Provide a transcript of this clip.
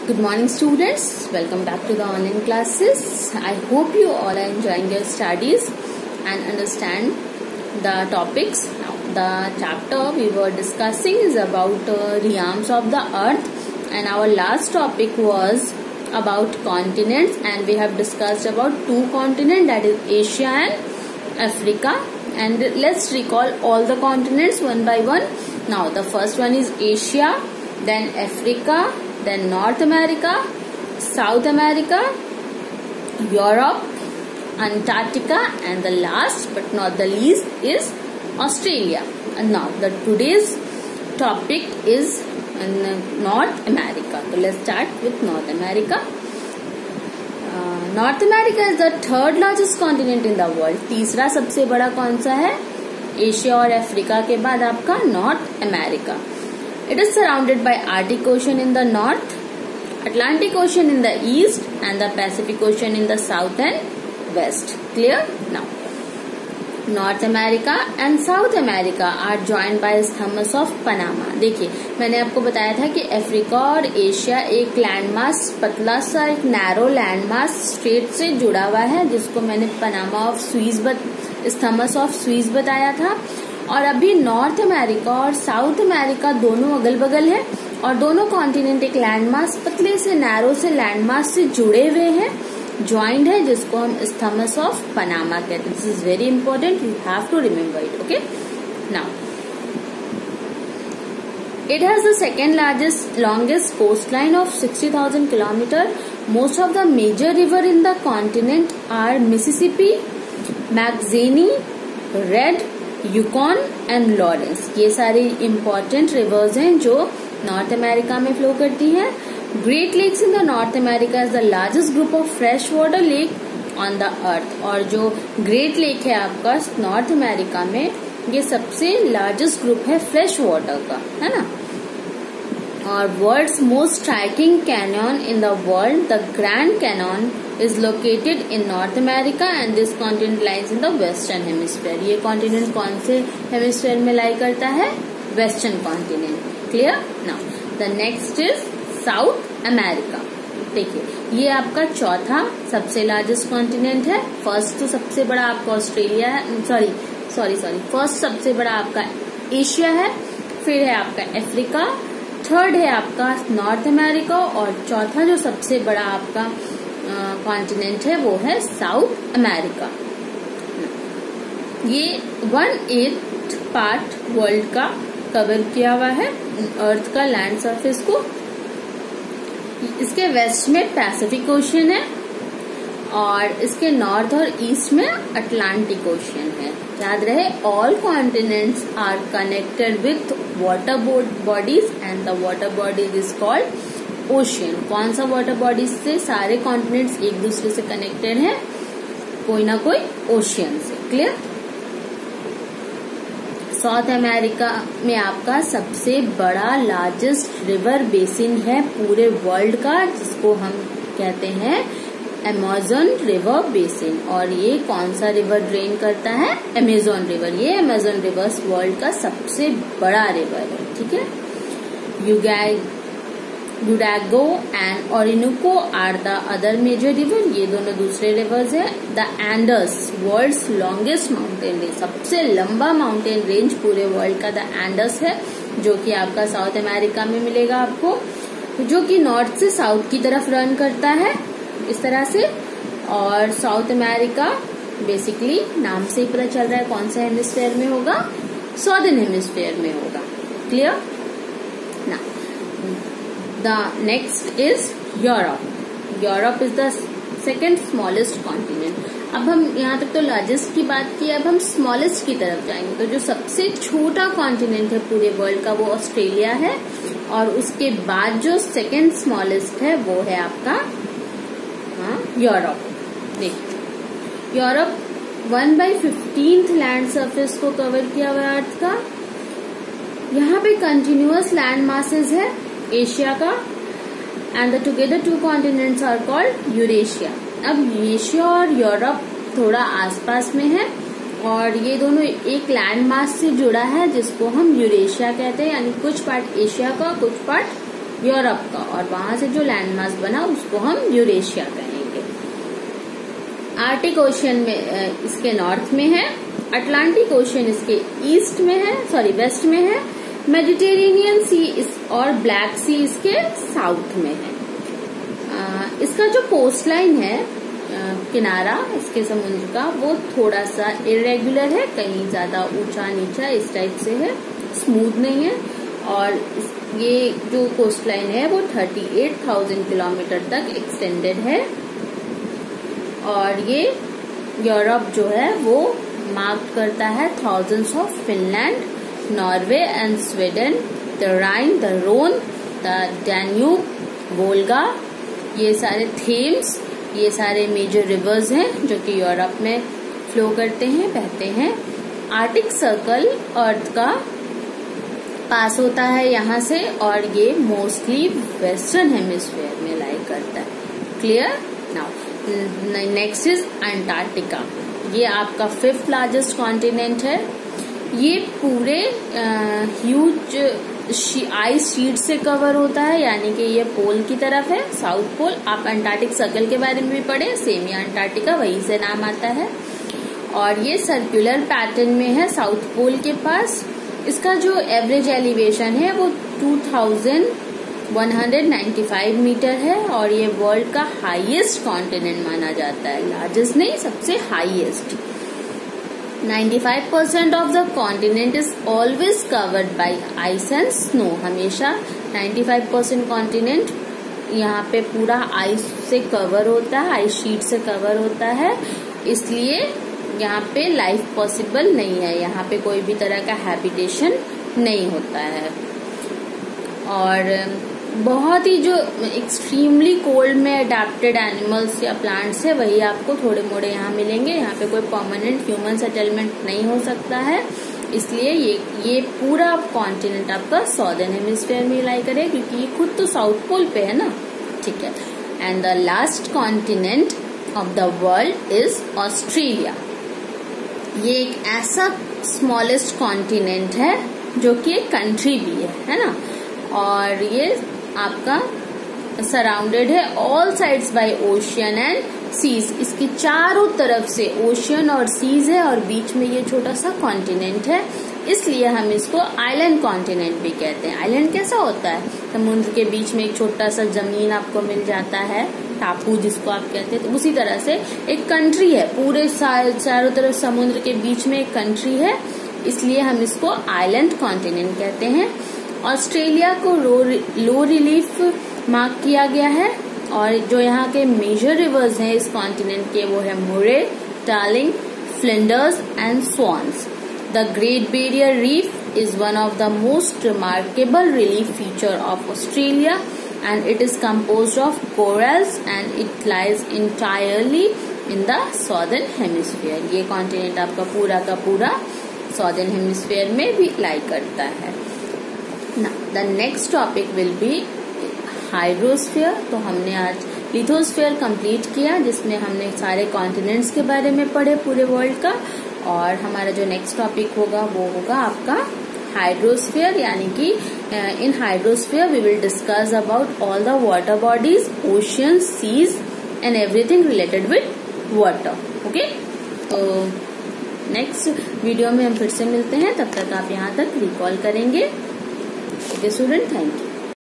Good morning, students. Welcome back to the online classes. I hope you all are enjoying your studies and understand the topics. Now, the chapter we were discussing is about realms of the earth, and our last topic was about continents, and we have discussed about two continents, that is Asia and Africa. And let's recall all the continents one by one. Now, the first one is Asia, then Africa, then North America, South America, Europe, Antarctica, and the last but not the least is Australia. And now today's topic is North America. So let's start with North America. North America is the third largest continent in the world. तीसरा सबसे बड़ा कौन सा है? Asia और Africa के बाद आपका north America. It is surrounded by Arctic Ocean in the north, Atlantic Ocean in the east, and the Pacific Ocean in the south and west. Clear? Now, North America and South America are joined by Isthmus of Panama. देखिए, मैंने आपको बताया था कि Africa और Asia एक landmass, पतला सा एक नैरो लैंडमास स्ट्रेट से जुड़ा हुआ है, जिसको मैंने पनामा ऑफ स्वीज इस्थमस ऑफ स्वीज बताया था. और अभी नॉर्थ अमेरिका और साउथ अमेरिका दोनों अगल बगल है, और दोनों कॉन्टिनेंट एक लैंडमास पतले से नैरो से लैंडमास से जुड़े हुए हैं, ज्वाइंट है, जिसको हम इस्थमस ऑफ पनामा कहते हैं. This is very important, you have to remember it. Okay, now it has the second longest coastline of 60,000 kilometers. Most of the major river in the continent are Mississippi, McZeny, Red, Yukon and Lawrence. ये सारे important reverse हैं जो north America में flow करती हैं. Great Lakes in the North America is the largest group of fresh water lake on the earth. और जो great lake है आपका नॉर्थ अमेरिका में, ये सबसे लार्जेस्ट ग्रुप है फ्रेश वाटर का, है ना. और world's most striking canyon in the world, the Grand Canyon is located in North America and this continent lies in the western hemisphere. ये continent कौन से हेमिस्फीयर में लाई करता है? Western continent. Clear? Now the next is south America. देखिए, ये आपका चौथा सबसे लार्जेस्ट कॉन्टिनेंट है. फर्स्ट तो सबसे बड़ा आपका ऑस्ट्रेलिया है, सॉरी फर्स्ट सबसे बड़ा आपका एशिया है, फिर है आपका अफ्रीका, थर्ड है आपका नॉर्थ अमेरिका, और चौथा जो सबसे बड़ा आपका कॉन्टिनेंट है वो है साउथ अमेरिका. ये 1/8 पार्ट वर्ल्ड का कवर किया हुआ है, अर्थ का लैंड सरफेस को. इसके वेस्ट में पैसिफिक ओशियन है, और इसके नॉर्थ और ईस्ट में अटलांटिक ओशियन है. याद रहे, all continents are connected with water bodies and the water bodies is called ocean. कौन सा वाटर बॉडीज से? सारे कॉन्टिनेंट्स एक दूसरे से कनेक्टेड हैं, कोई ना कोई ओशियन से. क्लियर? साउथ अमेरिका में आपका सबसे बड़ा लार्जेस्ट रिवर बेसिन है पूरे वर्ल्ड का, जिसको हम कहते हैं अमेज़न रिवर बेसिन. और ये कौन सा रिवर ड्रेन करता है? Amazon river. ये अमेज़न रिवर वर्ल्ड का सबसे बड़ा रिवर है. ठीक है. यूडागो and Orinoco are the other major river. ये दोनों दूसरे रिवर्स है. The Andes, world's longest mountain range, सबसे लंबा माउंटेन रेंज पूरे वर्ल्ड का द एंडस है, जो कि आपका साउथ अमेरिका में मिलेगा आपको, जो कि नॉर्थ से साउथ की तरफ रन करता है इस तरह से. और साउथ अमेरिका बेसिकली नाम से ही पता चल रहा है कौन सा हेमिस्फीयर में होगा, सॉदर्न हेमिस्फीयर में होगा. क्लियर? ना the next is Europe. Europe is the second smallest continent. अब हम यहाँ तक तो लार्जेस्ट की बात की, अब हम स्मॉलेस्ट की तरफ जाएंगे. तो जो सबसे छोटा कॉन्टिनेंट है पूरे वर्ल्ड का वो ऑस्ट्रेलिया है, और उसके बाद जो सेकेंड स्मॉलेस्ट है वो है आपका यूरोप. देखिए, यूरोप 1/15 लैंड सरफेस को कवर किया हुआ है अर्थ का. यहाँ पे कंटिन्यूअस लैंड मासेस है एशिया का, and the together two continents are called Eurasia. अब एशिया और यूरोप थोड़ा आसपास में है, और ये दोनों एक लैंड मास से जुड़ा है, जिसको हम यूरेशिया कहते हैं. यानी कुछ पार्ट एशिया का, कुछ पार्ट यूरोप का, और वहां से जो लैंडमास बना उसको हम यूरेशिया कहेंगे। आर्टिक ओशियन में इसके नॉर्थ में है, अटलांटिक ओशियन इसके ईस्ट में है, वेस्ट में है, मेडिटेरेनियन सी और ब्लैक सी इसके साउथ में है। इसका जो कोस्ट लाइन है, किनारा इसके समुद्र का, वो थोड़ा सा इरेगुलर है, कहीं ज्यादा ऊंचा नीचा इस टाइप से है, स्मूथ नहीं है। और ये जो कोस्ट लाइन है वो 38,000 किलोमीटर तक एक्सटेंडेड है। और ये यूरोप जो है वो मार्क करता है thousands of Finland, Norway and Sweden, the Rhine, the Rhone, the Danube, Volga, ये सारे थेम्स, ये सारे मेजर रिवर्स हैं जो कि यूरोप में फ्लो करते हैं, बहते हैं। आर्टिक सर्कल अर्थ का पास होता है यहाँ से, और ये मोस्टली वेस्टर्न हेमिस्फीयर में लाई करता है। Clear? Now next is Antarctica. ये आपका 5th लार्जेस्ट कॉन्टिनेंट है। ये पूरे ह्यूज आइस शीट से कवर होता है, यानी कि ये पोल की तरफ है, साउथ पोल। आप अंटार्कटिक सर्कल के बारे में भी पढ़े, सेम ही अंटार्कटिका, वहीं से नाम आता है। और ये सर्कुलर पैटर्न में है साउथ पोल के पास। इसका जो एवरेज एलिवेशन है वो 2195 मीटर है, और ये वर्ल्ड का हाईएस्ट कॉन्टिनेंट माना जाता है, लार्जेस्ट नहीं, सबसे highest. 95% of the continent is always covered by ice and snow. हमेशा 95% कॉन्टिनेंट यहाँ पे पूरा आइस से कवर होता है, आइस शीट से कवर होता है, इसलिए यहाँ पे लाइफ पॉसिबल नहीं है, यहाँ पे कोई भी तरह का हैबिटेशन नहीं होता है। और बहुत ही जो एक्सट्रीमली कोल्ड में अडेप्टेड एनिमल्स या प्लांट्स है वही आपको थोड़े मोड़े यहाँ मिलेंगे। यहाँ पे कोई परमानेंट ह्यूमन सेटलमेंट नहीं हो सकता है, इसलिए ये पूरा कॉन्टिनेंट आपका सॉदर्न हेमिस्फीयर में लाई करे, क्योंकि ये खुद तो साउथ पोल पे है ना। ठीक है। And the last continent of the world is Australia. ये एक ऐसा स्मॉलेस्ट कॉन्टिनेंट है जो कि एक कंट्री भी है ना, और ये आपका सराउंडेड है all sides by ocean and seas. इसके चारों तरफ से ओशियन और सीज है, और बीच में ये छोटा सा कॉन्टिनेंट है, इसलिए हम इसको आइलैंड कॉन्टिनेंट भी कहते हैं। आइलैंड कैसा होता है? समुद्र के बीच में एक छोटा सा जमीन आपको मिल जाता है, टापू जिसको आप कहते हैं। तो उसी तरह से एक कंट्री है, पूरे चारों तरफ समुद्र के बीच में एक कंट्री है, इसलिए हम इसको आइलैंड कॉन्टिनेंट कहते हैं। ऑस्ट्रेलिया को लो रिलीफ मार्क किया गया है, और जो यहाँ के मेजर रिवर्स हैं इस कॉन्टिनेंट के वो है मुरे, darling, Flinders and swans. The great barrier reef is one of the most remarkable relief feature of Australia, and it is composed of corals and it lies entirely in the southern hemisphere। ये continent आपका पूरा का पूरा southern hemisphere में भी लाई करता है। Now the next topic will be hydrosphere. तो हमने आज लिथोस्फीयर कंप्लीट किया, जिसमें हमने सारे कॉन्टिनेंट्स के बारे में पढ़े पूरे वर्ल्ड का, और हमारा जो नेक्स्ट टॉपिक होगा वो होगा आपका हाइड्रोस्फीयर, यानी कि in hydrosphere we will discuss about all the water bodies, ocean, seas and everything related with water. Okay, तो नेक्स्ट वीडियो में हम फिर से मिलते हैं, तब तक आप यहाँ तक रिकॉल करेंगे। Okay student, thank you.